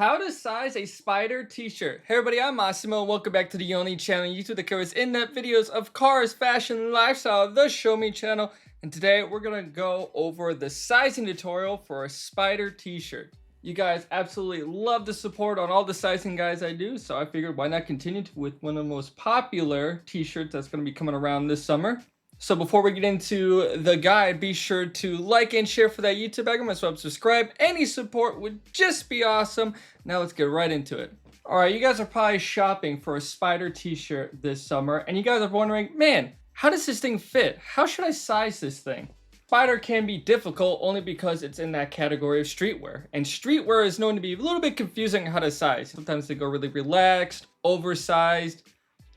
How to size a Sp5der t-shirt. Hey everybody, I'm Massimo and welcome back to the only channel on YouTube that covers in-depth videos of cars, fashion, and lifestyle, the Show Me channel. And today we're gonna go over the sizing tutorial for a Sp5der t-shirt. You guys absolutely love the support on all the sizing guides I do, so I figured why not continue with one of the most popular t-shirts that's gonna be coming around this summer. So before we get into the guide, be sure to like and share for that YouTube algorithm, as well as subscribe. Any support would just be awesome. Now let's get right into it. All right, you guys are probably shopping for a Sp5der t-shirt this summer, and you guys are wondering, man, how does this thing fit? How should I size this thing? Sp5der can be difficult only because it's in that category of streetwear, and streetwear is known to be a little bit confusing how to size. Sometimes they go really relaxed, oversized.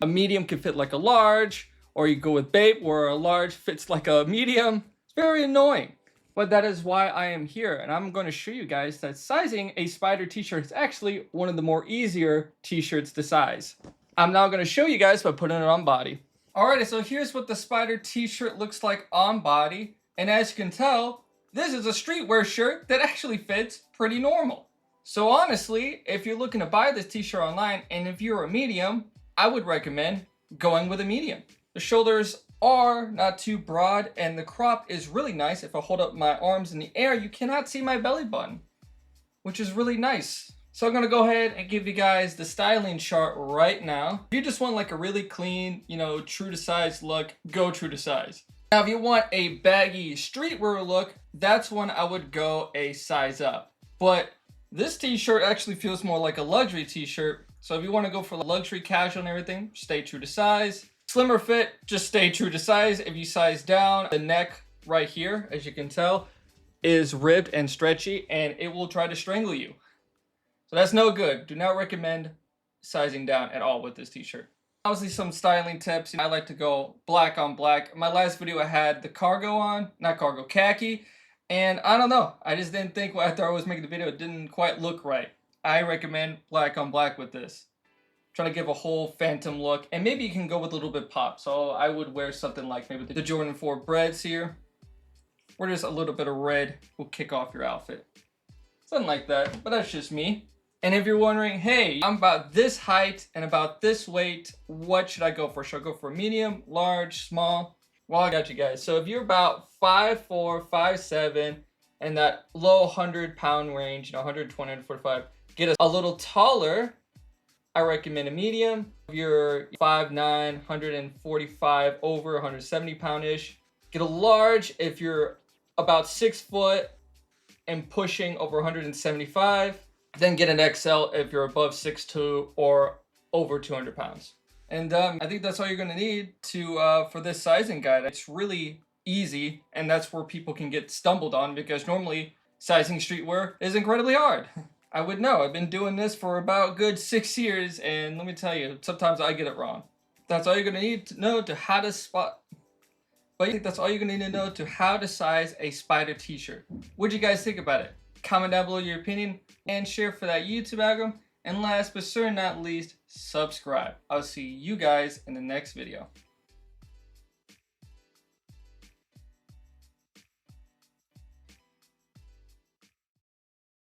A medium can fit like a large, or you go with BAPE where a large fits like a medium. It's very annoying. But that is why I am here, and I'm going to show you guys that sizing a Sp5der t-shirt is actually one of the more easier t-shirts to size. I'm now going to show you guys by putting it on body. Alrighty, so here's what the Sp5der t-shirt looks like on body. And as you can tell, this is a streetwear shirt that actually fits pretty normal. So honestly, if you're looking to buy this t-shirt online, and if you're a medium, I would recommend going with a medium. The shoulders are not too broad, and the crop is really nice. If I hold up my arms in the air, you cannot see my belly button, which is really nice. So I'm gonna go ahead and give you guys the styling chart right now. If you just want like a really clean, true to size look, go true to size. Now, if you want a baggy streetwear look, that's when I would go a size up. But this t-shirt actually feels more like a luxury t-shirt. So if you want to go for luxury casual and everything, stay true to size. Slimmer fit, just stay true to size. If you size down, the neck right here, as you can tell, is ribbed and stretchy, and it will try to strangle you. So that's no good. Do not recommend sizing down at all with this t-shirt. Obviously, some styling tips. I like to go black on black. My last video, I had the cargo on, not cargo, khaki. And I don't know, I just didn't think after I was making the video, it didn't quite look right. I recommend black on black with this. Trying to give a whole phantom look, and maybe you can go with a little bit pop. So I would wear something like maybe the Jordan 4 Breads here, where just a little bit of red will kick off your outfit. Something like that, but that's just me. And if you're wondering, hey, I'm about this height and about this weight, what should I go for? Should I go for medium, large, small? Well, I got you guys. So if you're about 5'4", 5'7", and that low 100-pound range, 120, 145, get a little taller, I recommend a medium. If you're 5'9", 145 over 170 pound-ish, get a large if you're about 6 foot and pushing over 175. Then get an XL if you're above 6'2" or over 200 pounds. And I think that's all you're gonna need to for this sizing guide. It's really easy, and that's where people can get stumbled on, because normally sizing streetwear is incredibly hard. I would know. I've been doing this for about good 6 years, and let me tell you, sometimes I get it wrong. That's all you're gonna need to know to how to spot. But I think that's all you're gonna need to know to how to size a Sp5der t-shirt. What do you guys think about it? Comment down below your opinion and share for that YouTube algorithm. And last but certainly not least, subscribe. I'll see you guys in the next video.